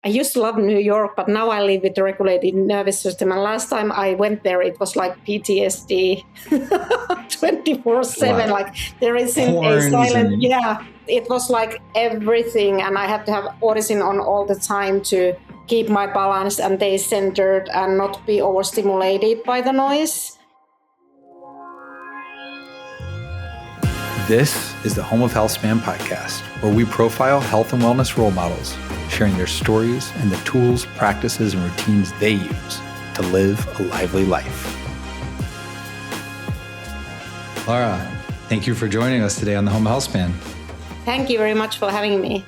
I used to love New York, but now I live with the regulated nervous system. And last time I went there, it was like PTSD 24/7. Like there isn't a silent, it was like everything. And I had to have Audicin on all the time to keep my balance and stay centered and not be overstimulated by the noise. This is the Home of Healthspan podcast, where we profile health and wellness role models, sharing their stories and the tools, practices, and routines they use to live a lively life. Laura, thank you for joining us today on the Home of Healthspan. Thank you very much for having me.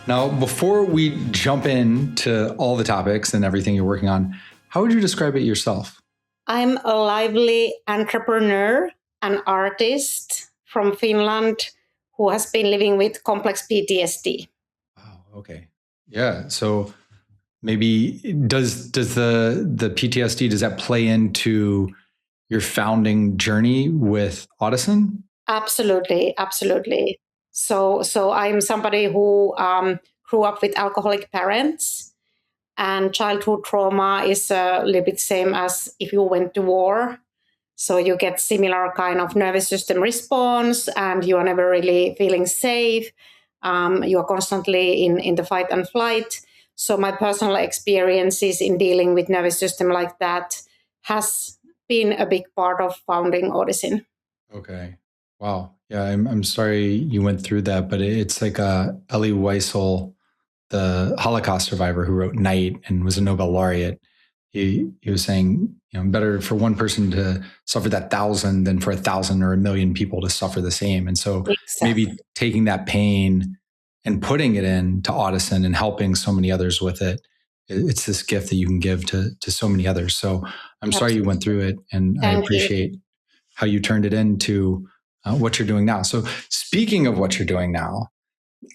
Now, before we jump into all the topics and everything you're working on, how would you describe it yourself? I'm a lively entrepreneur, an artist from Finland who has been living with complex PTSD. Wow, okay. Yeah. So maybe does the PTSD, does that play into your founding journey with Audicin? Absolutely. So I'm somebody who grew up with alcoholic parents, and childhood trauma is a little bit same as if you went to war. So you get similar kind of nervous system response, and you are never really feeling safe. You are constantly in the fight and flight. So my personal experiences in dealing with nervous system like that has been a big part of founding Audicin. Okay. Wow. Yeah, I'm sorry you went through that, but it's like Elie Wiesel, the Holocaust survivor who wrote Night and was a Nobel laureate. He was saying, better for one person to suffer that 1,000 than for 1,000 or 1,000,000 people to suffer the same. And so maybe taking that pain and putting it into Audicin and helping so many others with it, it's this gift that you can give to so many others. So I'm sorry you went through it, and I appreciate how you turned it into what you're doing now. So speaking of what you're doing now,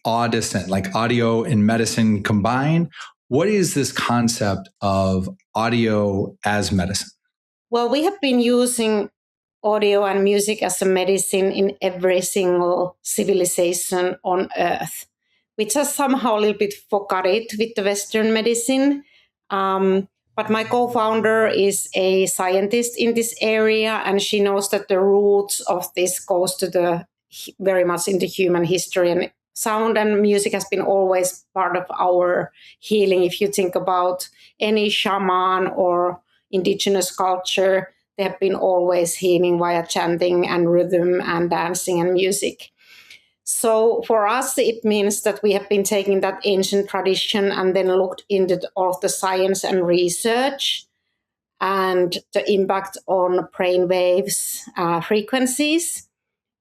Audicin, like audio and medicine combined, what is this concept of audio as medicine? Well, we have been using audio and music as a medicine in every single civilization on Earth. We just somehow a little bit forgot it with the Western medicine. But my co-founder is a scientist in this area, and she knows that the roots of this goes to very much into human history, and sound and music has been always part of our healing. If you think about any shaman or indigenous culture, they have been always healing via chanting and rhythm and dancing and music. So for us, it means that we have been taking that ancient tradition and then looked into all of the science and research and the impact on brainwaves frequencies,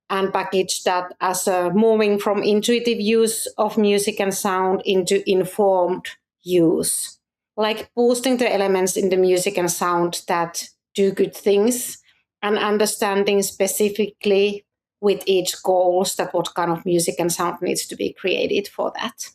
and package that as a moving from intuitive use of music and sound into informed use, like boosting the elements in the music and sound that do good things, and understanding specifically with each goals that what kind of music and sound needs to be created for that.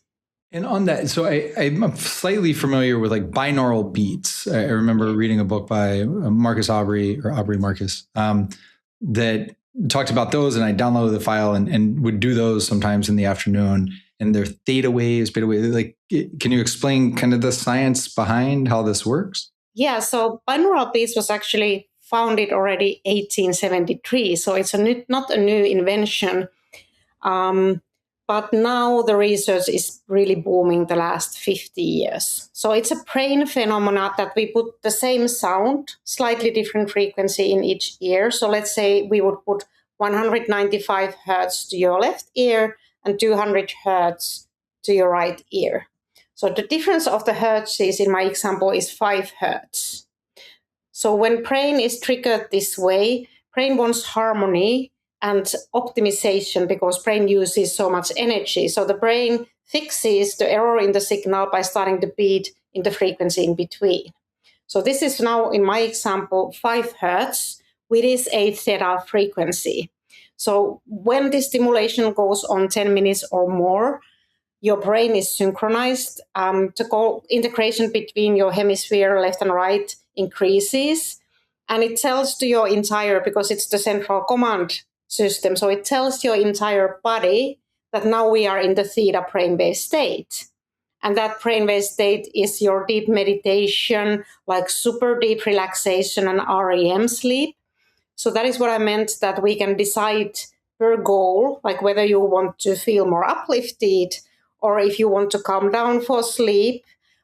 And on that, so I'm slightly familiar with like binaural beats. I remember reading a book by Marcus Aubrey Marcus that talked about those, and I downloaded the file and would do those sometimes in the afternoon. And they're theta waves, beta waves. Like, can you explain kind of the science behind how this works? Yeah, so binaural beats was actually founded already 1873. So it's not a new invention. But now the research is really booming the last 50 years. So it's a brain phenomena that we put the same sound, slightly different frequency in each ear. So let's say we would put 195 hertz to your left ear and 200 hertz to your right ear. So the difference of the hertzes in my example is 5 hertz. So when brain is triggered this way, brain wants harmony and optimization because brain uses so much energy. So the brain fixes the error in the signal by starting to beat in the frequency in between. So this is now, in my example, 5 hertz, which is a theta frequency. So when this stimulation goes on 10 minutes or more, your brain is synchronized. The integration between your hemisphere, left and right, increases. And it tells to your entire, because it's the central command system, so it tells your entire body that now we are in the theta brainwave state. And that brainwave state is your deep meditation, like super deep relaxation and REM sleep. So that is what I meant, that we can decide per goal, like whether you want to feel more uplifted or if you want to calm down for sleep.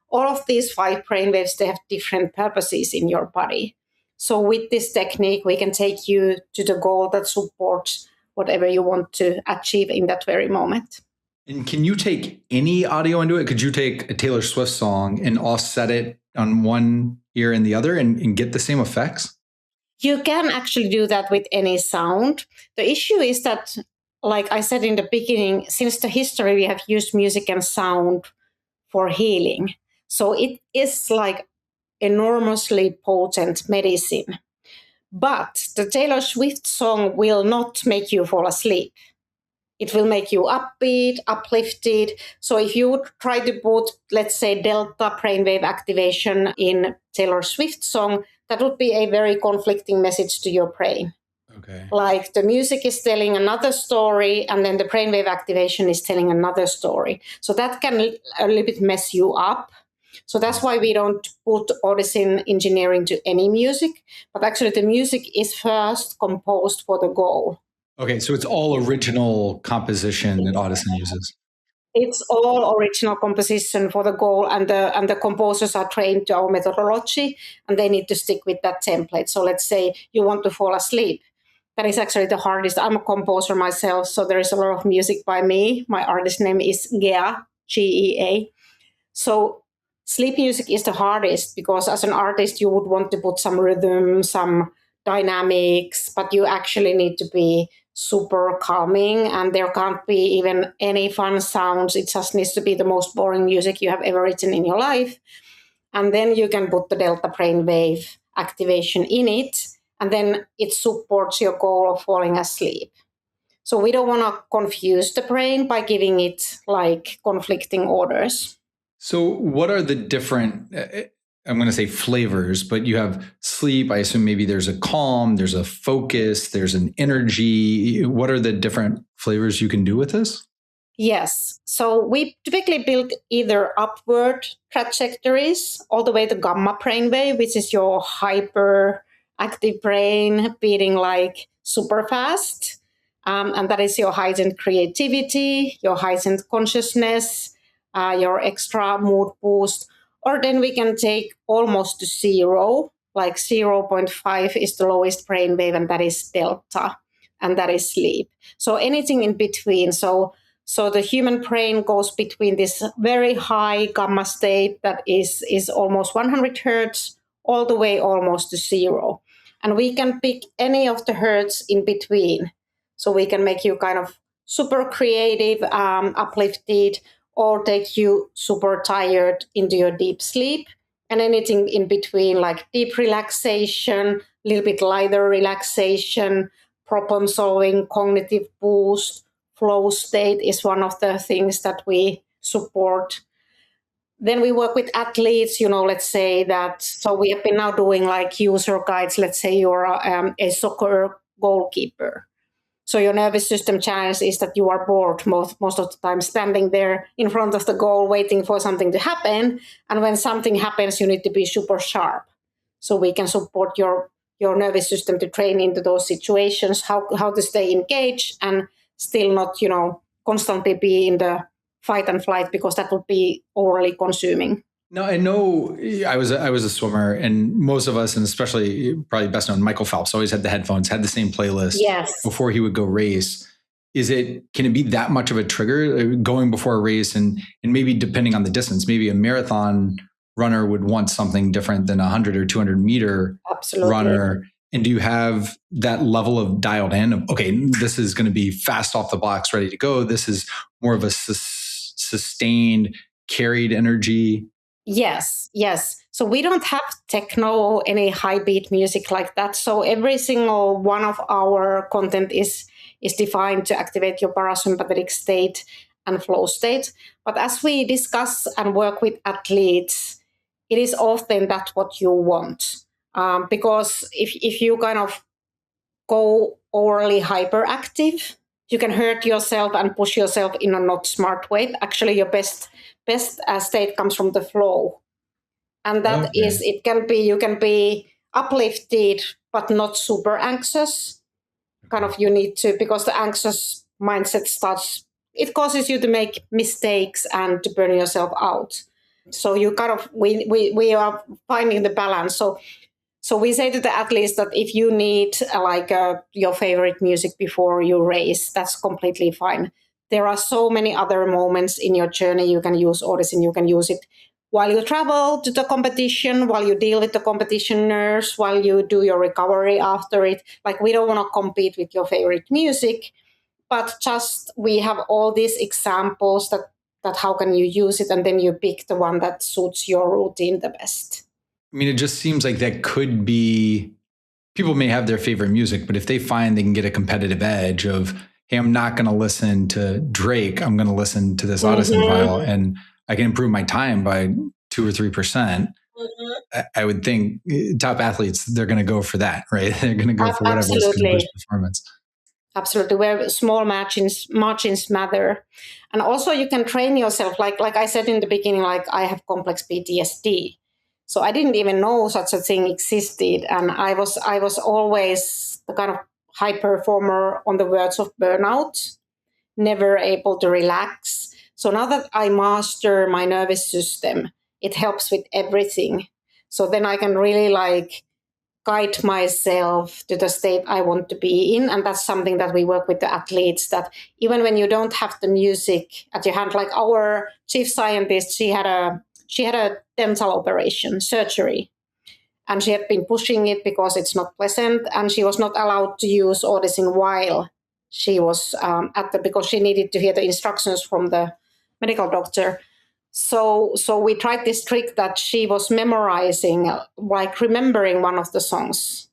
All of these 5 brainwaves, they have different purposes in your body. So with this technique, we can take you to the goal that supports whatever you want to achieve in that very moment. And can you take any audio into it? Could you take a Taylor Swift song and offset it on one ear and the other and get the same effects? You can actually do that with any sound. The issue is that, like I said in the beginning, since the history, we have used music and sound for healing. So it is like enormously potent medicine. But the Taylor Swift song will not make you fall asleep. It will make you upbeat, uplifted. So if you would try to put, let's say, delta brainwave activation in Taylor Swift song, that would be a very conflicting message to your brain. Okay. Like the music is telling another story, and then the brainwave activation is telling another story. So that can a little bit mess you up. So that's why we don't put Audicin engineering to any music, but actually the music is first composed for the goal. Okay, so it's all original composition that Audicin uses. It's all original composition for the goal, and the composers are trained to our methodology, and they need to stick with that template. So let's say you want to fall asleep. That is actually the hardest. I'm a composer myself, so there is a lot of music by me. My artist name is Gea, Gea. So sleep music is the hardest because as an artist, you would want to put some rhythm, some dynamics, but you actually need to be super calming, and there can't be even any fun sounds. It just needs to be the most boring music you have ever written in your life. And then you can put the delta brainwave activation in it, and then it supports your goal of falling asleep. So we don't want to confuse the brain by giving it like conflicting orders. So what are the different, I'm going to say flavors, but you have sleep. I assume maybe there's a calm, there's a focus, there's an energy. What are the different flavors you can do with this? Yes. So we typically build either upward trajectories all the way to gamma brainwave, which is your hyperactive brain beating like super fast. And that is your heightened creativity, your heightened consciousness, your extra mood boost. Or then we can take almost to 0, like 0.5 is the lowest brainwave, and that is delta, and that is sleep. So anything in between. So the human brain goes between this very high gamma state that is almost 100 hertz all the way almost to 0. And we can pick any of the hertz in between. So we can make you kind of super creative, uplifted, or take you super tired into your deep sleep, and anything in between, like deep relaxation, a little bit lighter relaxation, problem solving, cognitive boost, flow state is one of the things that we support. Then we work with athletes, let's say that, so we have been now doing like user guides. Let's say you're a soccer goalkeeper. So your nervous system challenge is that you are bored most of the time, standing there in front of the goal, waiting for something to happen. And when something happens, you need to be super sharp. So we can support your nervous system to train into those situations, how to stay engaged and still not, constantly be in the fight and flight, because that would be overly consuming. No, I know I was a swimmer, and most of us, and especially probably best known, Michael Phelps, always had the headphones, had the same playlist before he would go race. Can it be that much of a trigger going before a race, and maybe depending on the distance, maybe a marathon runner would want something different than a 100 or 200 meter runner. And do you have that level of dialed in of, okay, this is going to be fast off the blocks, ready to go. This is more of a sustained carried energy. Yes. So we don't have techno or any high beat music like that. So every single one of our content is defined to activate your parasympathetic state and flow state. But as we discuss and work with athletes, it is often that's what you want. Because if you kind of go overly hyperactive, you can hurt yourself and push yourself in a not smart way. Actually, your best state comes from the flow. And that is, you can be uplifted, but not super anxious. Kind of you need to, because the anxious mindset it causes you to make mistakes and to burn yourself out. So you kind of, we are finding the balance. So we say to the athletes that if you need your favorite music before you race, that's completely fine. There are so many other moments in your journey. You can use Audicin, you can use it while you travel to the competition, while you deal with the competition nerves, while you do your recovery after it. Like, we don't want to compete with your favorite music, but just we have all these examples that how can you use it, and then you pick the one that suits your routine the best. I mean, it just seems like that could be, people may have their favorite music, but if they find they can get a competitive edge of, hey, I'm not going to listen to Drake, I'm going to listen to this Audicin file, and I can improve my time by 2 or 3%. I would think top athletes, they're going to go for that, right? They're going to go for whatever's going to boost performance. Absolutely, where small margins matter. And also you can train yourself. Like I said in the beginning, like I have complex PTSD. So I didn't even know such a thing existed. And I was always the kind of high performer on the verge of burnout, never able to relax. So now that I master my nervous system, it helps with everything. So then I can really guide myself to the state I want to be in. And that's something that we work with the athletes, that even when you don't have the music at your hand, like our chief scientist, she had a dental operation, surgery, and she had been pushing it because it's not pleasant, and she was not allowed to use Audicin while she was because she needed to hear the instructions from the medical doctor. So we tried this trick that she was memorizing, remembering one of the songs.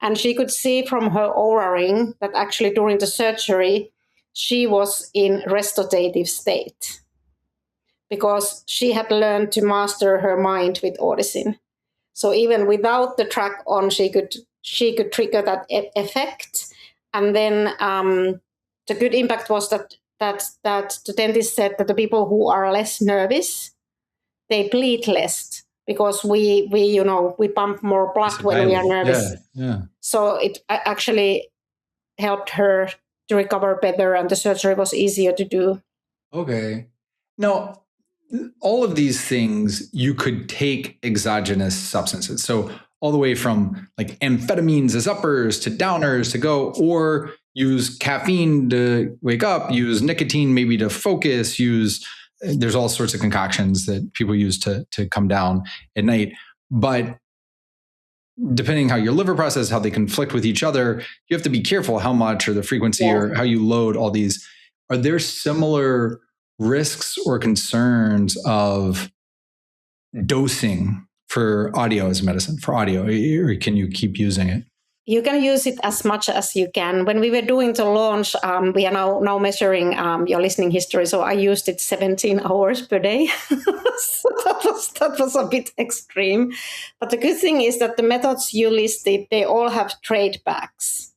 And she could see from her Oura ring that actually during the surgery, she was in restorative state because she had learned to master her mind with Audicin. So even without the track on, she could trigger that effect. And then the good impact was that the dentist said that the people who are less nervous, they bleed less because we pump more blood when we are nervous. Yeah. So it actually helped her to recover better, and the surgery was easier to do. Okay. Now, all of these things, you could take exogenous substances. So all the way from amphetamines as uppers to downers to go, or use caffeine to wake up, use nicotine maybe to focus, there's all sorts of concoctions that people use to come down at night. But depending how your liver processes, how they conflict with each other, you have to be careful how much or the frequency or how you load all these. Are there similar risks or concerns of dosing for audio as medicine, for audio, or can you keep using it? You can use it as much as you can. When we were doing the launch, we are now measuring your listening history. So I used it 17 hours per day. So that was a bit extreme. But the good thing is that the methods you listed, they all have trade backs.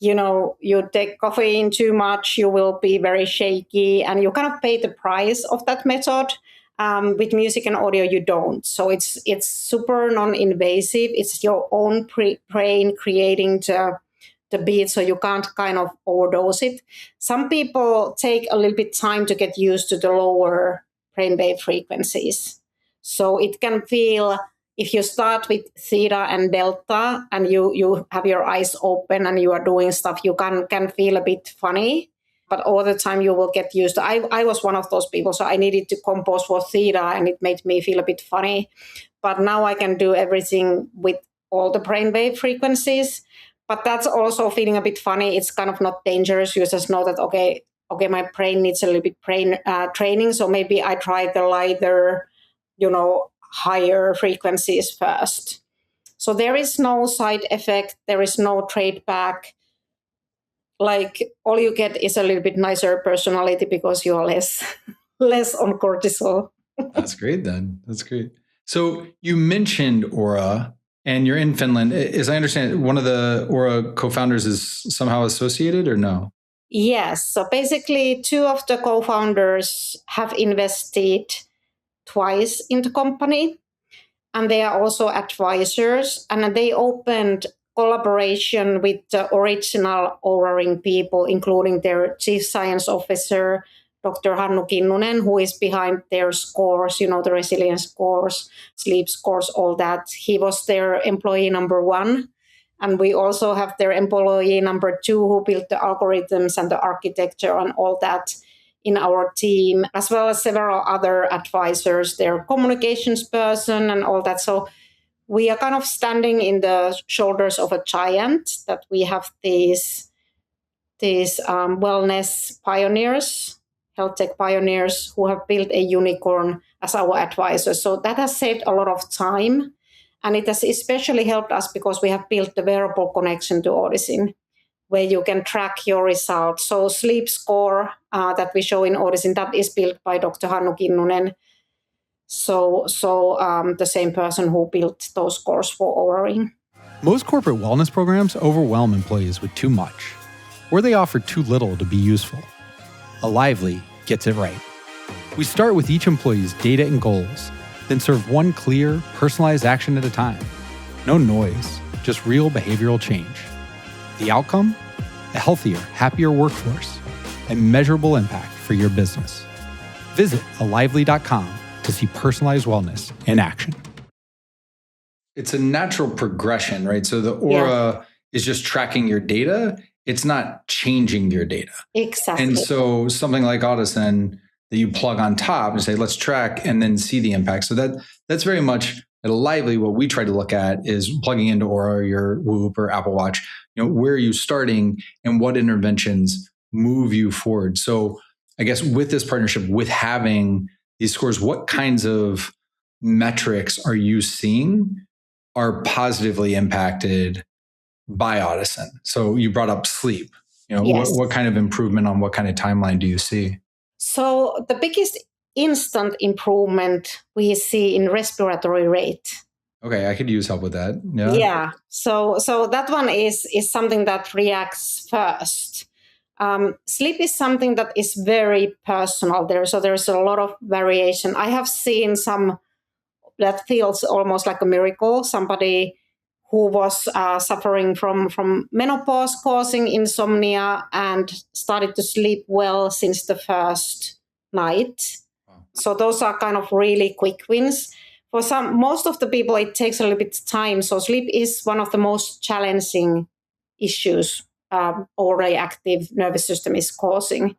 You take caffeine too much, you will be very shaky, and you kind of pay the price of that method. With music and audio, you don't. So it's super non-invasive. It's your own brain creating the beat, so you can't kind of overdose it. Some people take a little bit time to get used to the lower brainwave frequencies. So it can feel, if you start with theta and delta and you have your eyes open and you are doing stuff, you can feel a bit funny. But all the time you will get used to. I was one of those people, so I needed to compose for theta, and it made me feel a bit funny. But now I can do everything with all the brainwave frequencies. But that's also feeling a bit funny. It's kind of not dangerous. You just know that, okay, my brain needs a little bit training, so maybe I try the lighter, higher frequencies first. So there is no side effect. There is no trade back. All you get is a little bit nicer personality because you're less on cortisol. That's great then. That's great. So you mentioned Oura, and you're in Finland. As I understand, one of the Oura co-founders is somehow associated, or no? Yes. So basically, two of the co-founders have invested twice in the company, and they are also advisors. And they opened collaboration with the original Oura people, including their chief science officer, Dr. Hannu Kinnunen, who is behind their scores, the resilience scores, sleep scores, all that. He was their employee number one. And we also have their employee number two, who built the algorithms and the architecture and all that in our team, as well as several other advisors, their communications person and all that. So we are kind of standing in the shoulders of a giant, that we have these wellness pioneers, health tech pioneers who have built a unicorn as our advisors. So that has saved a lot of time. And it has especially helped us because we have built the wearable connection to Audicin, where you can track your results. So sleep score that we show in Audicin, that is built by Dr. Hannu Kinnunen. So the same person who built those scores for Oura. Most corporate wellness programs overwhelm employees with too much, or they offer too little to be useful. Alively gets it right. We start with each employee's data and goals, then serve one clear, personalized action at a time. No noise, just real behavioral change. The outcome? A healthier, happier workforce, a measurable impact for your business. Visit alively.com to see personalized wellness in action. It's a natural progression, right? So the Oura is just tracking your data. It's not changing your data. Exactly. And so something like Audicin that you plug on top and say, let's track and then see the impact. So that's very much at Alively. What we try to look at is plugging into Oura, your Whoop or Apple Watch, where are you starting and what interventions move you forward? So I guess with this partnership, with having these scores, what kinds of metrics are you seeing are positively impacted by Audicin? So you brought up sleep. Yes. What kind of improvement on what kind of timeline do you see? So the biggest instant improvement we see in respiratory rate. Okay, I could use help with that. Yeah. So that one is something that reacts first. Sleep is something that is very personal there. So there's a lot of variation. I have seen some that feels almost like a miracle. Somebody who was suffering from menopause causing insomnia and started to sleep well since the first night. Wow. So those are kind of really quick wins. For most of the people, it takes a little bit of time. So sleep is one of the most challenging issues already active nervous system is causing.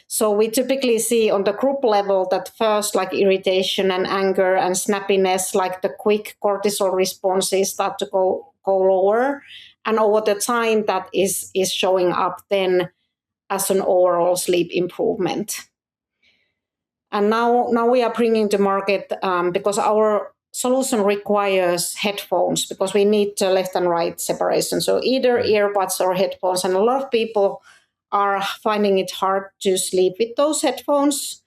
So we typically see on the group level that first, like irritation and anger and snappiness, like the quick cortisol responses start to go lower. And over the time, that is showing up then as an overall sleep improvement. And now we are bringing to market because our solution requires headphones because we need the left and right separation. So either earbuds or headphones. And a lot of people are finding it hard to sleep with those headphones.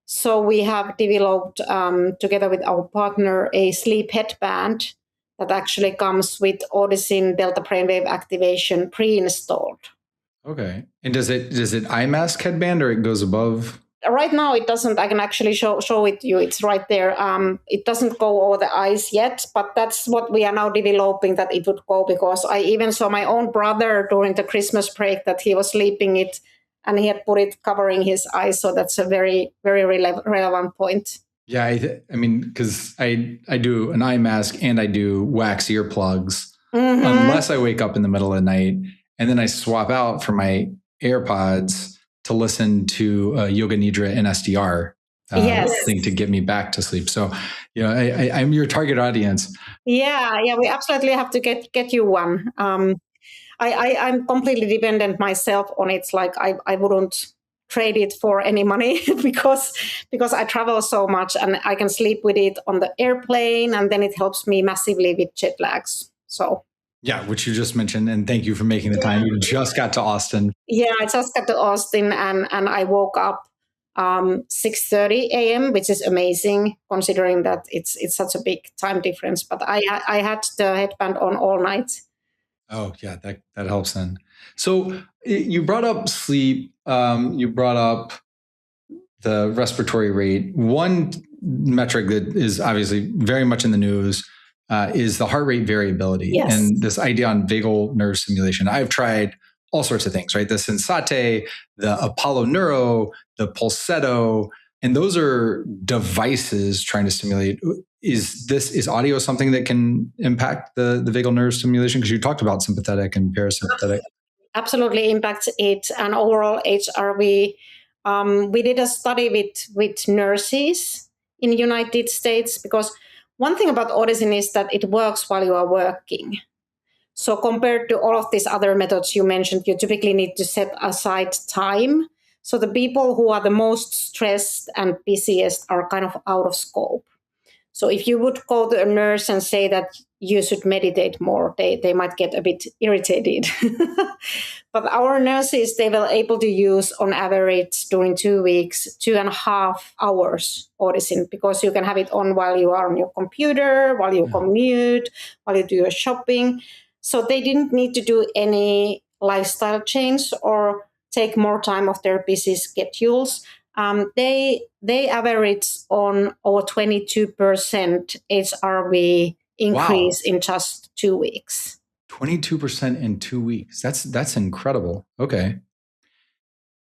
So we have developed, together with our partner, a sleep headband that actually comes with Audicin Delta brainwave activation pre-installed. Okay. And does it eye mask headband or it goes above? Right now it doesn't. I can actually show it to you. It's right there. It doesn't go over the eyes yet, but that's what we are now developing, that it would go, because I even saw my own brother during the Christmas break that he was sleeping it and he had put it covering his eyes. So that's a very, very relevant point. Yeah. I mean, because I do an eye mask and I do wax earplugs unless I wake up in the middle of the night, and then I swap out for my AirPods to listen to Yoga Nidra and SDR thing to get me back to sleep. So, I'm your target audience. Yeah, we absolutely have to get you one. I'm completely dependent myself on it. It's like I wouldn't trade it for any money because I travel so much and I can sleep with it on the airplane, and then it helps me massively with jet lags. So. Yeah, which you just mentioned, and thank you for making the time. You just got to Austin. Yeah, I just got to Austin, and I woke up 6:30 a.m., which is amazing considering that it's such a big time difference. But I had the headband on all night. Oh, yeah, that helps then. So you brought up sleep. You brought up the respiratory rate. One metric that is obviously very much in the news is the heart rate variability. Yes. And this idea on vagal nerve stimulation. I've tried all sorts of things, right? The Sensate, the Apollo Neuro, the Pulsetto, and those are devices trying to stimulate. Is audio something that can impact the vagal nerve stimulation? Because you talked about sympathetic and parasympathetic. Absolutely impacts it. And overall HRV, we did a study with nurses in the United States, because one thing about Audicin is that it works while you are working. So compared to all of these other methods you mentioned, you typically need to set aside time. So the people who are the most stressed and busiest are kind of out of scope. So if you would go to a nurse and say that you should meditate more, they might get a bit irritated. But our nurses, they were able to use on average during 2 weeks, 2.5 hours Audicin, because you can have it on while you are on your computer, while you commute, while you do your shopping. So they didn't need to do any lifestyle change or take more time off their busy schedules. They average on over 22% HRV increase in just 2 weeks. 22% in 2 weeks. That's incredible. Okay.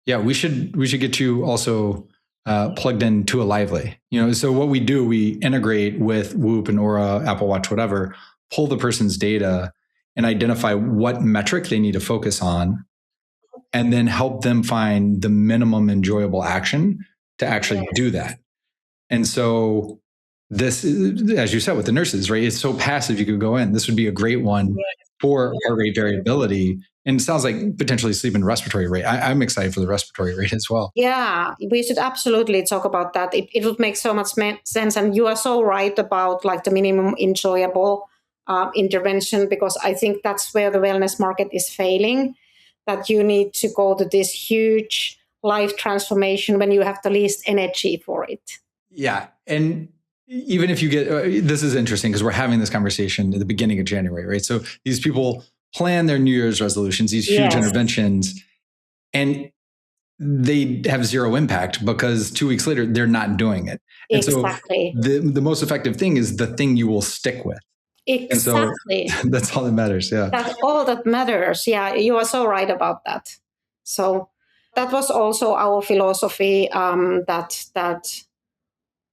Yeah, we should get you also plugged into a Lively. So what we do, we integrate with Whoop and Oura, Apple Watch, whatever, pull the person's data and identify what metric they need to focus on, and then help them find the minimum enjoyable action to actually do that. And so this, as you said, with the nurses, right? It's so passive. You could go in. This would be a great one for heart rate variability. And it sounds like potentially sleep and respiratory rate. I'm excited for the respiratory rate as well. Yeah, we should absolutely talk about that. It would make so much sense. And you are so right about like the minimum enjoyable intervention, because I think that's where the wellness market is failing, that you need to go to this huge life transformation when you have the least energy for it. Yeah. And even if you get, this is interesting because we're having this conversation at the beginning of January, right? So these people plan their New Year's resolutions, these huge interventions, and they have zero impact because 2 weeks later, they're not doing it. And exactly. So the most effective thing is the thing you will stick with. Exactly. And so that's all that matters. Yeah. That's all that matters. Yeah, you are so right about that. So that was also our philosophy, that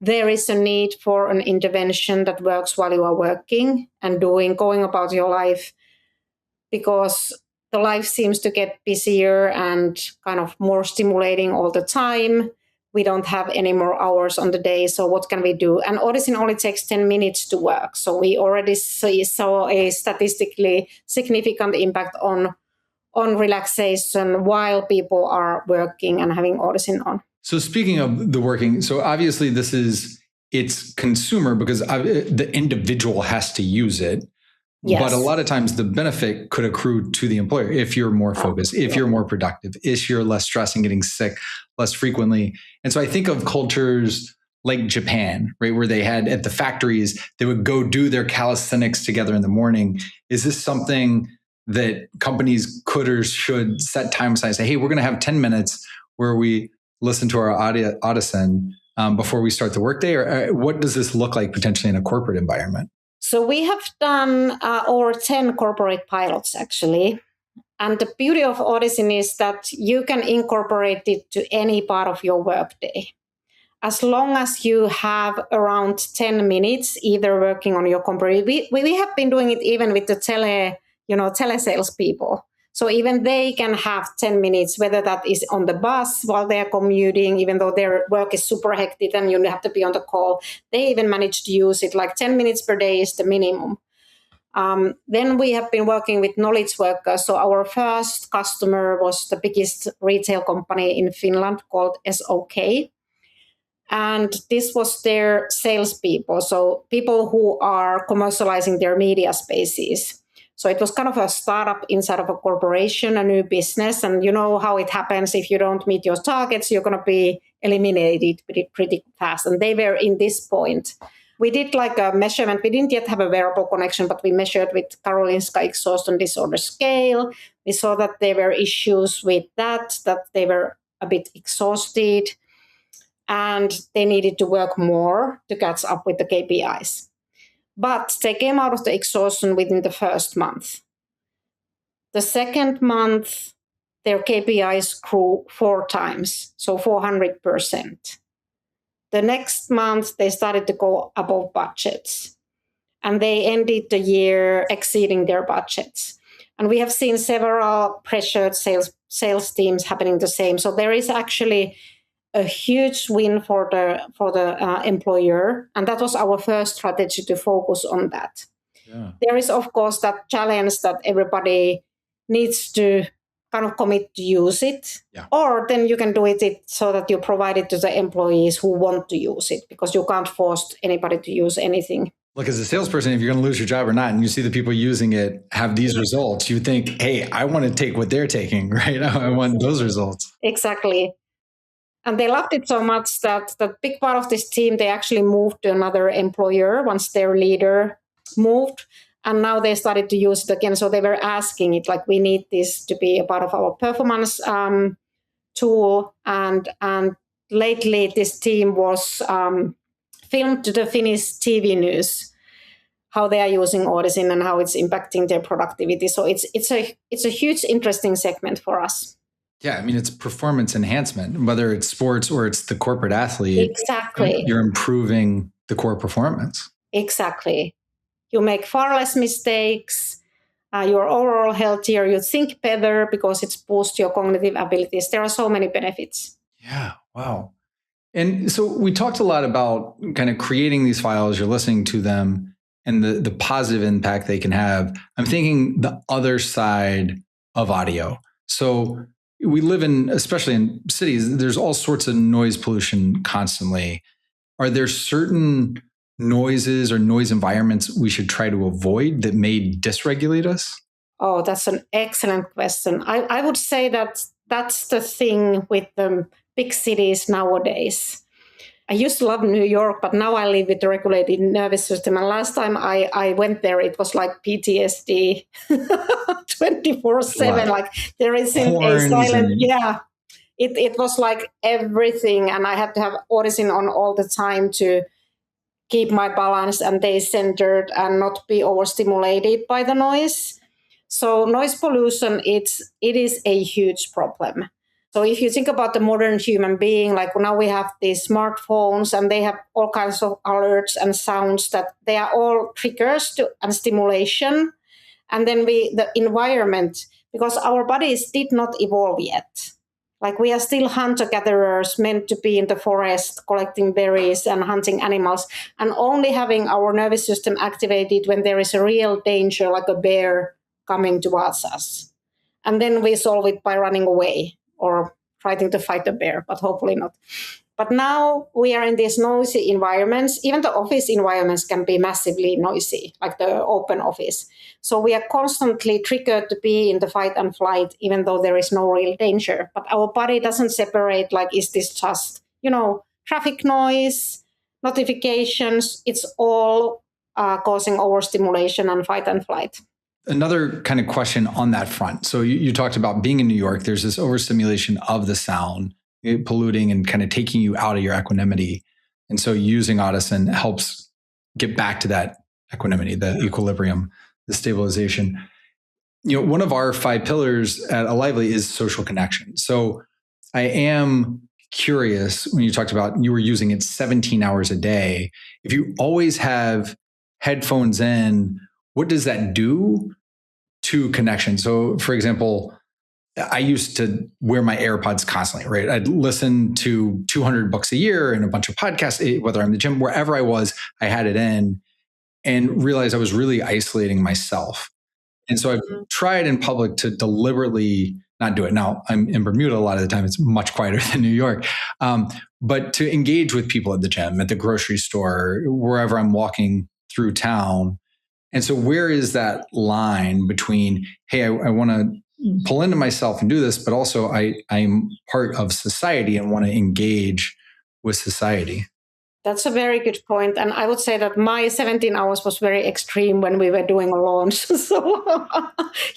there is a need for an intervention that works while you are working and going about your life, because the life seems to get busier and kind of more stimulating all the time. We don't have any more hours on the day. So what can we do? And Audicin only takes 10 minutes to work. So we already saw a statistically significant impact on relaxation while people are working and having Audicin on. So speaking of the working, so obviously it's consumer because the individual has to use it. Yes. But a lot of times the benefit could accrue to the employer if you're more focused, if you're more productive, if you're less stressed and getting sick less frequently. And so I think of cultures like Japan, right, where they had at the factories, they would go do their calisthenics together in the morning. Is this something that companies could or should set time aside and say, hey, we're going to have 10 minutes where we listen to our Audicin before we start the workday? Or what does this look like potentially in a corporate environment? So we have done over 10 corporate pilots, actually. And the beauty of Audicin is that you can incorporate it to any part of your workday. As long as you have around 10 minutes, either working on your computer. We have been doing it even with the telesales people. So even they can have 10 minutes, whether that is on the bus while they're commuting, even though their work is super hectic and you have to be on the call. They even manage to use it, like 10 minutes per day is the minimum. Then we have been working with knowledge workers. So our first customer was the biggest retail company in Finland called SOK. And this was their salespeople, so people who are commercializing their media spaces. So it was kind of a startup inside of a corporation, a new business. And you know how it happens. If you don't meet your targets, you're going to be eliminated pretty fast. And they were in this point we did like a measurement. We didn't yet have a wearable connection, but we measured with Karolinska Exhaustion Disorder Scale. We saw that there were issues with that they were a bit exhausted and they needed to work more to catch up with the KPIs. But they came out of the exhaustion within the first month. The second month, their KPIs grew 4 times, so 400%. The next month, they started to go above budgets, and they ended the year exceeding their budgets. And we have seen several pressured sales teams happening the same. So there is actually a huge win for the employer, and that was our first strategy, to focus on that. Yeah. There is, of course, that challenge that everybody needs to kind of commit to use it, or then you can do it so that you provide it to the employees who want to use it, because you can't force anybody to use anything. Look, as a salesperson, if you're going to lose your job or not, and you see the people using it have these results, you think, hey, I want to take what they're taking, right? I want those results. Exactly. And they loved it so much that the big part of this team, they actually moved to another employer once their leader moved. And now they started to use it again. So they were asking it, like, we need this to be a part of our performance tool. And lately, this team was filmed to the Finnish TV news, how they are using Audicin and how it's impacting their productivity. So it's a huge, interesting segment for us. Yeah, I mean, it's performance enhancement, whether it's sports or it's the corporate athlete. Exactly. You're improving the core performance. Exactly. You make far less mistakes. You're overall healthier. You think better because it's boosts your cognitive abilities. There are so many benefits. Yeah. Wow. And so we talked a lot about kind of creating these files, you're listening to them, and the positive impact they can have. I'm thinking the other side of audio. So we live in, especially in cities, there's all sorts of noise pollution constantly. Are there certain noises or noise environments we should try to avoid that may dysregulate us? Oh, that's an excellent question. I would say that that's the thing with the big cities nowadays. I used to love New York, but now I live with the regulated nervous system. And last time I went there, it was like PTSD 24/7. Like there isn't a silent, It was like everything. And I had to have Audicin on all the time to keep my balance and day-centered and not be overstimulated by the noise. So noise pollution, it is a huge problem. So if you think about the modern human being, like now we have these smartphones and they have all kinds of alerts and sounds that they are all triggers and stimulation. And then the environment, because our bodies did not evolve yet. Like we are still hunter-gatherers meant to be in the forest, collecting berries and hunting animals, and only having our nervous system activated when there is a real danger, like a bear coming towards us. And then we solve it by running away or trying to fight the bear, but hopefully not. But now we are in these noisy environments. Even the office environments can be massively noisy, like the open office. So we are constantly triggered to be in the fight and flight, even though there is no real danger. But our body doesn't separate, like, is this just, traffic noise, notifications? It's all causing overstimulation and fight and flight. Another kind of question on that front. So you talked about being in New York, there's this overstimulation of the sound, polluting and kind of taking you out of your equanimity. And so using Audicin helps get back to that equanimity, the equilibrium, the stabilization. One of our 5 pillars at Alively is social connection. So I am curious, when you talked about you were using it 17 hours a day, if you always have headphones in, what does that do to connection? So, for example, I used to wear my AirPods constantly, right? I'd listen to 200 books a year and a bunch of podcasts, whether I'm in the gym, wherever I was, I had it in and realized I was really isolating myself. And so I've tried in public to deliberately not do it. Now, I'm in Bermuda a lot of the time. It's much quieter than New York. But to engage with people at the gym, at the grocery store, wherever I'm walking through town. And so where is that line between, hey, I want to pull into myself and do this, but also I'm part of society and want to engage with society? That's a very good point. And I would say that my 17 hours was very extreme when we were doing a launch. So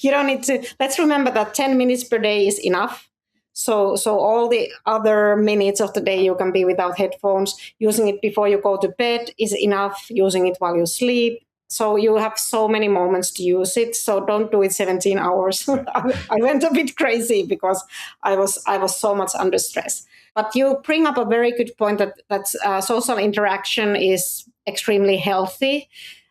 you don't need to, let's remember that 10 minutes per day is enough. So all the other minutes of the day you can be without headphones. Using it before you go to bed is enough. Using it while you sleep. So you have so many moments to use it. So don't do it 17 hours. I went a bit crazy because I was so much under stress. But you bring up a very good point that social interaction is extremely healthy.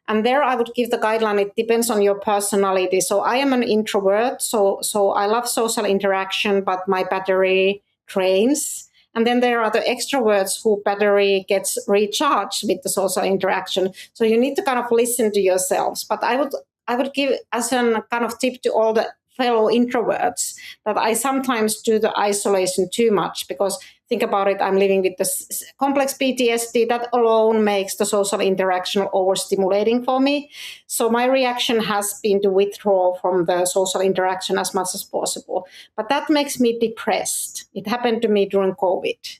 And there I would give the guideline, it depends on your personality. So I am an introvert, so I love social interaction, but my battery drains. And then there are the extroverts who battery gets recharged with the social interaction. So you need to kind of listen to yourselves. But I would give as a kind of tip to all the fellow introverts that I sometimes do the isolation too much, because think about it, I'm living with this complex PTSD that alone makes the social interaction overstimulating for me. So my reaction has been to withdraw from the social interaction as much as possible. But that makes me depressed. It happened to me during COVID.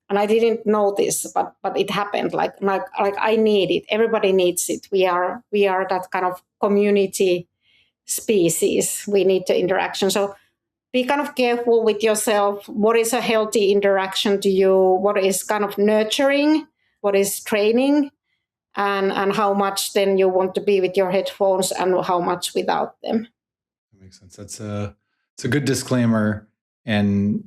And I didn't know this, but it happened. Like I need it. Everybody needs it. We are that kind of community species. We need the interaction. So be kind of careful with yourself. What is a healthy interaction to you? What is kind of nurturing? What is training? And how much then you want to be with your headphones and how much without them. That makes sense. It's a good disclaimer and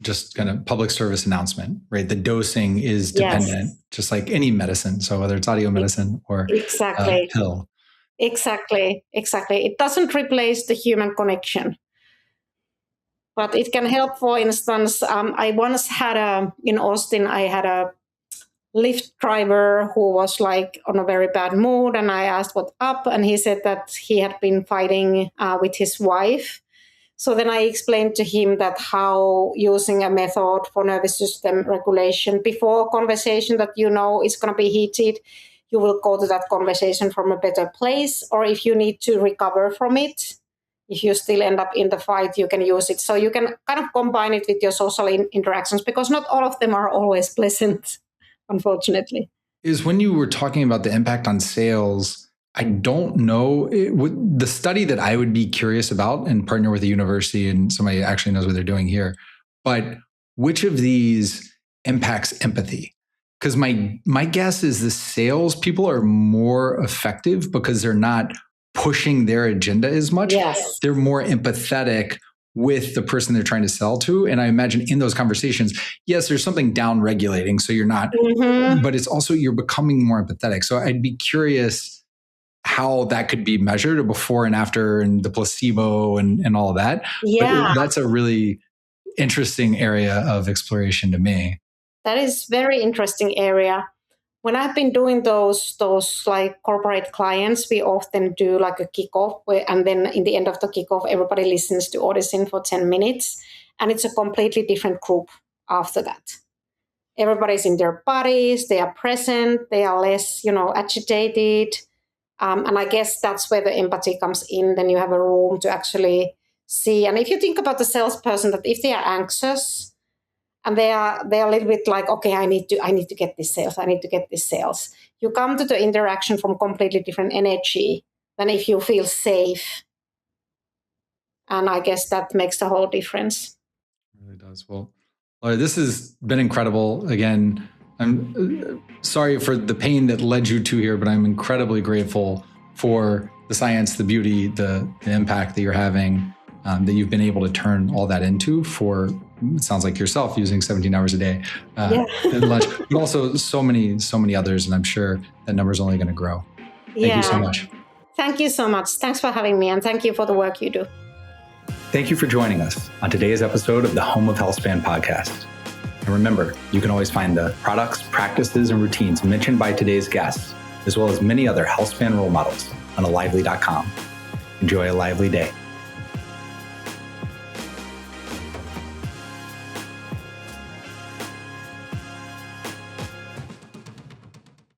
just kind of public service announcement, right? The dosing is dependent, just like any medicine. So whether it's audio medicine or exactly. Pill. Exactly. It doesn't replace the human connection, but it can help. For instance, I once had in Austin, I had a Lyft driver who was like on a very bad mood, and I asked what's up, and he said that he had been fighting with his wife. So then I explained to him that how using a method for nervous system regulation before a conversation that you know is going to be heated, you will go to that conversation from a better place. Or if you need to recover from it, if you still end up in the fight, you can use it. So you can kind of combine it with your social interactions, because not all of them are always pleasant, unfortunately. Is when you were talking about the impact on sales, I don't know, the study that I would be curious about and partner with a university and somebody actually knows what they're doing here, but which of these impacts empathy? Because my guess is the sales people are more effective because they're not pushing their agenda as much. Yes. They're more empathetic with the person they're trying to sell to. And I imagine in those conversations, yes, there's something down regulating. So you're not, but it's also, you're becoming more empathetic. So I'd be curious how that could be measured before and after and the placebo and all of that. Yeah. But that's a really interesting area of exploration to me. That is very interesting area. When I've been doing those like corporate clients, we often do like a kickoff, and then in the end of the kickoff, everybody listens to Audicin for 10 minutes, and it's a completely different group after that. Everybody's in their bodies, they are present, they are less, agitated, and I guess that's where the empathy comes in. Then you have a room to actually see. And if you think about the salesperson, that if they are anxious, and they are a little bit like, okay, I need to get this sales. I need to get this sales. You come to the interaction from completely different energy than if you feel safe. And I guess that makes the whole difference. It really does. Well, Laura, this has been incredible. Again, I'm sorry for the pain that led you to here, but I'm incredibly grateful for the science, the beauty, the impact that you're having, that you've been able to turn all that into for, it sounds like yourself, using 17 hours a day at lunch, but also so many others. And I'm sure that number is only going to grow. Thank you so much. Thank you so much. Thanks for having me. And thank you for the work you do. Thank you for joining us on today's episode of the Home of Healthspan podcast. And remember, you can always find the products, practices, and routines mentioned by today's guests, as well as many other Healthspan role models on alively.com. Enjoy a lively day.